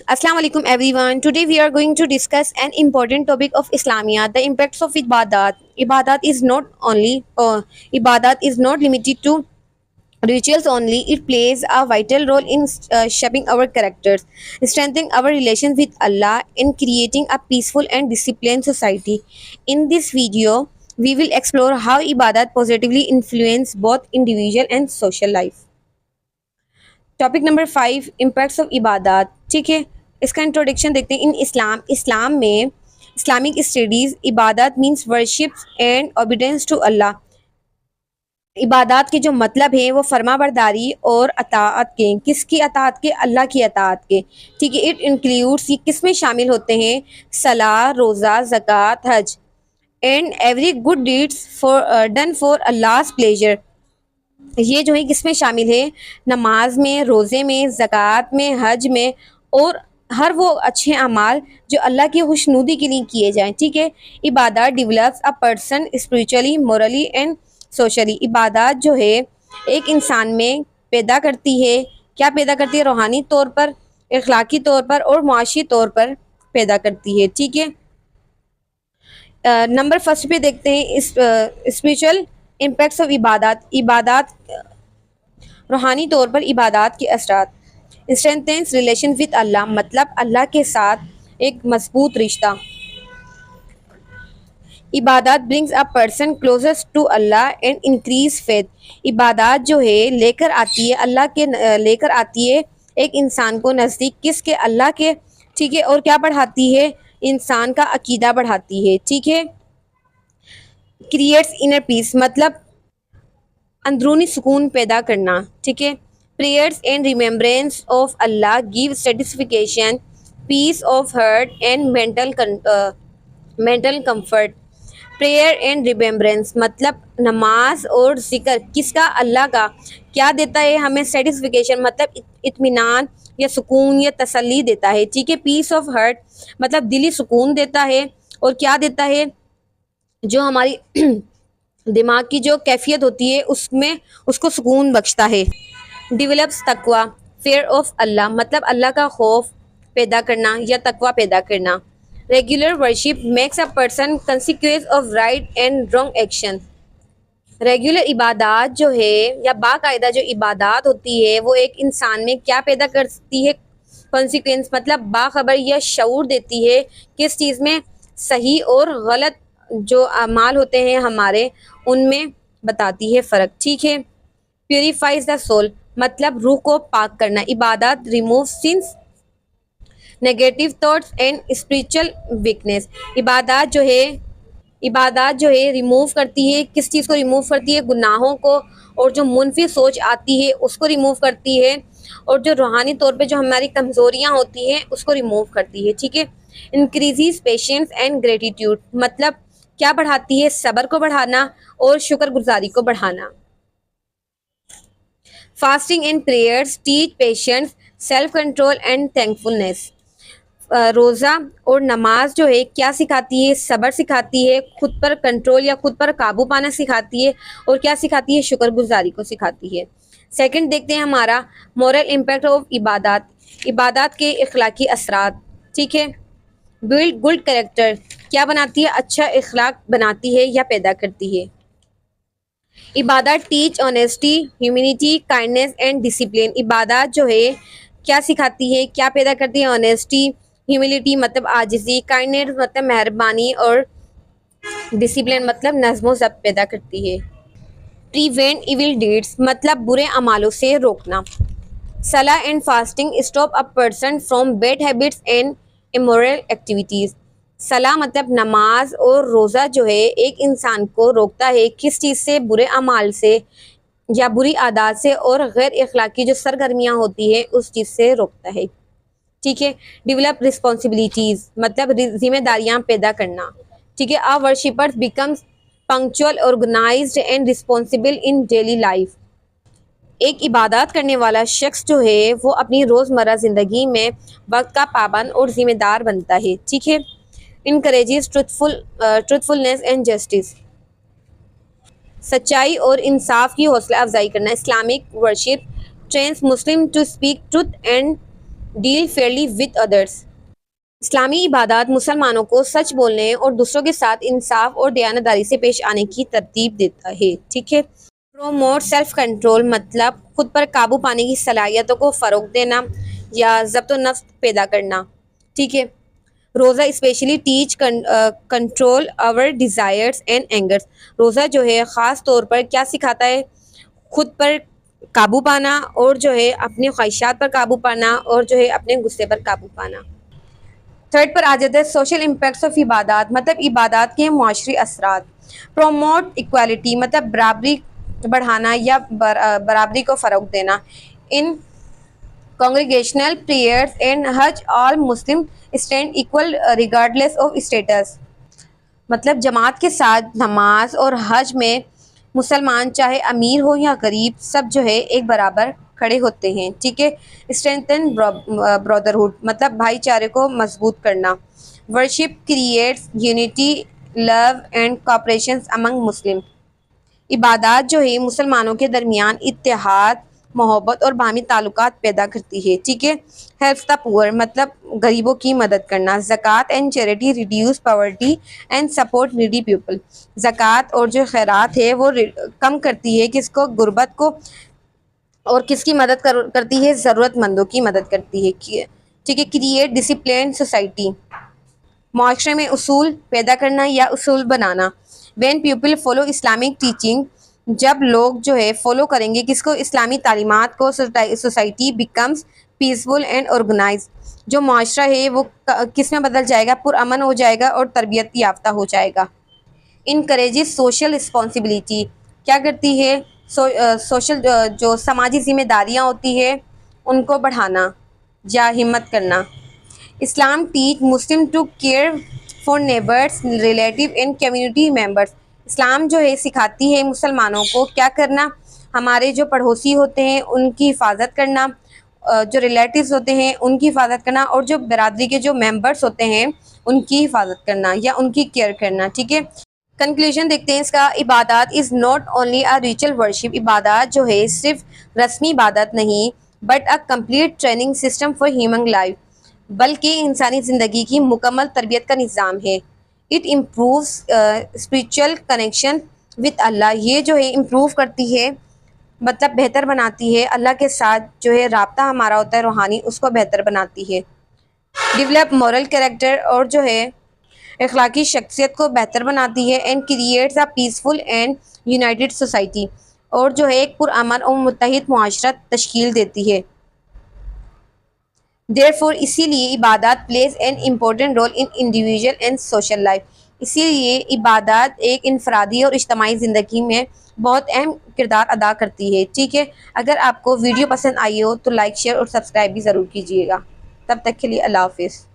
Assalamu alaikum everyone. Today we are going to discuss an important topic of Islamia, the impacts of ibadat. Ibadat is not limited to rituals only. It plays a vital role in shaping our characters, strengthening our relations with Allah, and creating a peaceful and disciplined society. In this video, we will explore how ibadat positively influence both individual and social life. Topic number 5 impacts of इबादत. ठीक है, इसका introduction देखते हैं. In Islam में Islamic studies इबादत means worship and obedience to Allah. इबादत के जो मतलब हैं वो फर्मा बरदारी और अताअत के. किसकी अताअत के? अल्लाह की अताअत के. ठीक है, इट इंक्लूड्स, ये किस में शामिल होते हैं? सलाह, रोज़ा, ज़कात, हज and every good deeds for done for Allah's pleasure. ये जो है किस में शामिल है? नमाज में, रोज़े में, ज़कात में, हज में और हर वो अच्छे अमाल जो अल्लाह की खुशनुदी के लिए किए जाएं. ठीक है, इबादत develops a person spiritually, morally and socially. इबादत जो है एक इंसान में पैदा करती है, क्या पैदा करती है? रूहानी तौर पर, अखलाकी तौर पर और मुआशी तौर पर पैदा करती है. ठीक है, नंबर फर्स्ट पे देखते हैं स्पिरिचुअल इम्पैक्ट्स ऑफ इबादत. रूहानी तौर पर इबादत के असरात. स्ट्रेंथेंस रिलेशन विद अल्लाह, मतलब अल्लाह के साथ एक मजबूत रिश्ता. इबादत brings a person closer to Allah and increase faith. इबादत जो है लेकर आती है एक इंसान को नज़दीक किसके? अल्लाह के. ठीक है, और क्या बढ़ाती है? इंसान का अकीदा बढ़ाती है. ठीक है, क्रिएट्स इनर पीस, मतलब अंदरूनी सुकून पैदा करना. ठीक है, prayers and remembrance of Allah give satisfaction, peace of heart and mental comfort. Prayer and remembrance मतलब नमाज और ज़िक्र किसका? अल्लाह का. क्या देता है हमें? सेटिस्फिकेशन, मतलब इत्मीनान या सुकून या तसल्ली देता है. ठीक है, पीस ऑफ हार्ट मतलब दिली सुकून देता है. और क्या देता है? जो हमारी दिमाग की जो कैफियत होती है उसमें उसको सुकून बख्शता है. डेवलप्स तकवा, फेयर ऑफ अल्लाह मतलब अल्लाह का खौफ पैदा करना या तकवा पैदा करना. Regular worship makes a person consequence of right and wrong action. Regular इबादत जो है या बाकायदा जो इबादत होती है वो एक इंसान में क्या पैदा करती है? कॉन्सिक्वेंस मतलब बाखबर या शऊर देती है. किस चीज़ में? सही और गलत जो अमाल होते हैं हमारे, उनमें बताती है फ़र्क. ठीक है, प्योरीफाइज द सोल मतलब रूह को पाक करना. इबादत remove since, negative thoughts and spiritual weakness. इबादत जो है रिमूव करती है. किस चीज़ को रिमूव करती है? गुनाहों को, और जो मुनफी सोच आती है उसको रिमूव करती है, और जो रूहानी तौर पे जो हमारी कमज़ोरियाँ होती हैं उसको रिमूव करती है. ठीक है, इंक्रीज़ पेशेंस एंड ग्रेटिट्यूड मतलब क्या बढ़ाती है? सब्र को बढ़ाना और शुक्रगुजारी को बढ़ाना. Fasting and prayers teach patience, self control and thankfulness. रोज़ा और नमाज जो है क्या सिखाती है? सब्र सिखाती है, खुद पर कंट्रोल या खुद पर काबू पाना सिखाती है, और क्या सिखाती है? शुक्रगुजारी को सिखाती है. सेकंड देखते हैं हमारा मोरल इम्पैक्ट ऑफ इबादत के इखलाकी असरात. ठीक है, बिल्ड गुड कैरेक्टर क्या बनाती है? अच्छा इखलाक बनाती है या पैदा करती है. इबादत teach honesty, humanity, kindness and discipline. इबादत जो है क्या सिखाती है? क्या पैदा करती है? ऑनेस्टी, ह्यूमिलिटी मतलब आजिज़ी, काइंडनेस मतलब मेहरबानी, और डिसिप्लिन मतलब नज़्म व ज़ब्त पैदा करती है. प्रिवेंट इविल डीड्स मतलब बुरे अमालों से रोकना. सलाह and fasting stop a person from bad habits and immoral activities. सलाह मतलब नमाज और रोज़ा जो है एक इंसान को रोकता है किस चीज़ से? बुरे अमाल से या बुरी आदत से, और गैर अखलाकी जो सरगर्मियाँ होती है उस चीज़ से रोकता है. ठीक है, डेवलप रिस्पॉन्सिबिलिटीज़ मतलब जिम्मेदारियाँ पैदा करना. ठीक है, a worshippers becomes punctual, organised and responsible in daily life. एक इबादत करने वाला शख्स जो है वो अपनी रोज़मर्रा ज़िंदगी में वक्त का पाबंद और ज़िम्मेदार बनता है. ठीक है, इनकरेजेस ट्रूथफुलनेस एंड जस्टिस सच्चाई और इंसाफ की हौसला अफजाई करना. Islamic worship trains Muslim to speak truth and deal fairly with others. اسلامی عبادات مسلمانوں کو سچ بولنے اور دوسروں کے ساتھ انصاف اور دیانتداری سے پیش آنے کی ترتیب دیتا ہے، ٹھیک ہے۔ پروموٹ سیلف کنٹرول مطلب خود پر قابو پانے کی صلاحیتوں کو فروغ دینا یا ضبط و نفس پیدا کرنا، ٹھیک ہے۔ روزہ especially teach control our desires and angers. روزہ جو ہے خاص طور پر کیا سکھاتا ہے؟ خود پر قابو پانا اور جو ہے اپنے خواہشات پر قابو پانا اور جو ہے اپنے غصے پر قابو پانا۔ تھرڈ پر آ جاتا ہے سوشل امپیکٹس آف عبادات، مطلب عبادات کے معاشری اثرات۔ پروموٹ ایکوالٹی مطلب برابری بڑھانا یا برابری کو فروغ دینا۔ ان congregational prayers and Hajj, all Muslims stand equal regardless of status. مطلب جماعت کے ساتھ نماز اور حج میں مسلمان چاہے امیر ہو یا غریب سب جو ہے ایک برابر کھڑے ہوتے ہیں، ٹھیک ہے۔ strengthen brotherhood مطلب بھائی چارے کو مضبوط کرنا۔ worship creates unity, love and cooperation among Muslims. عبادات جو ہے مسلمانوں کے درمیان اتحاد، محبت اور باہمی تعلقات پیدا کرتی ہے، ٹھیک ہے۔ ہیلپ دا پور مطلب غریبوں کی مدد کرنا۔ زکوٰۃ and charity reduce poverty and support needy people. زکوٰۃ اور جو خیرات ہے وہ کم کرتی ہے کس کو؟ غربت کو، اور کس کی مدد کرتی ہے؟ ضرورت مندوں کی مدد کرتی ہے، ٹھیک ہے۔ کریٹ ڈسپلن سوسائٹی، معاشرے میں اصول پیدا کرنا یا اصول بنانا۔ When people follow Islamic teaching, جب لوگ جو ہے فالو کریں گے کس کو؟ اسلامی تعلیمات کو، society becomes peaceful and organise, جو معاشرہ ہے وہ کس میں بدل جائے گا؟ پرامن ہو جائے گا اور تربیت یافتہ ہو جائے گا۔ انکریجز سوشل رسپانسبلٹی، کیا کرتی ہے؟ سوشل جو سماجی ذمہ داریاں ہوتی ہے ان کو بڑھانا یا ہمت کرنا۔ Islam teach Muslim to care for neighbours, relative and community members. اسلام جو ہے سکھاتی ہے مسلمانوں کو کیا کرنا؟ ہمارے جو پڑوسی ہوتے ہیں ان کی حفاظت کرنا، جو ریلیٹیوز ہوتے ہیں ان کی حفاظت کرنا، اور جو برادری کے جو ممبرس ہوتے ہیں ان کی حفاظت کرنا یا ان کی کیئر کرنا، ٹھیک ہے۔ کنکلوژن دیکھتے ہیں اس کا۔ عبادات is not only a ritual worship, عبادات جو ہے صرف رسمی عبادت نہیں but a complete training system for human life, بلکہ انسانی زندگی کی مکمل تربیت کا نظام ہے۔ It improves spiritual connection with Allah, یہ جو ہے امپروو کرتی ہے مطلب بہتر بناتی ہے اللہ کے ساتھ جو ہے رابطہ ہمارا ہوتا ہے روحانی، اس کو بہتر بناتی ہے۔ ڈیولپ مورل کریکٹر، اور جو ہے اخلاقی شخصیت کو بہتر بناتی ہے۔ And creates a peaceful and United society, اور جو ہے ایک پرامن اور متحد معاشرہ تشکیل دیتی ہے۔ Therefore اسی لیے عبادات plays an important role in individual and social life, اسی لیے عبادات ایک انفرادی اور اجتماعی زندگی میں بہت اہم کردار ادا کرتی ہے، ٹھیک ہے۔ اگر آپ کو ویڈیو پسند آئی ہو تو لائک، شیئر اور سبسکرائب بھی ضرور کیجیے گا۔ تب تک کے لیے اللہ حافظ۔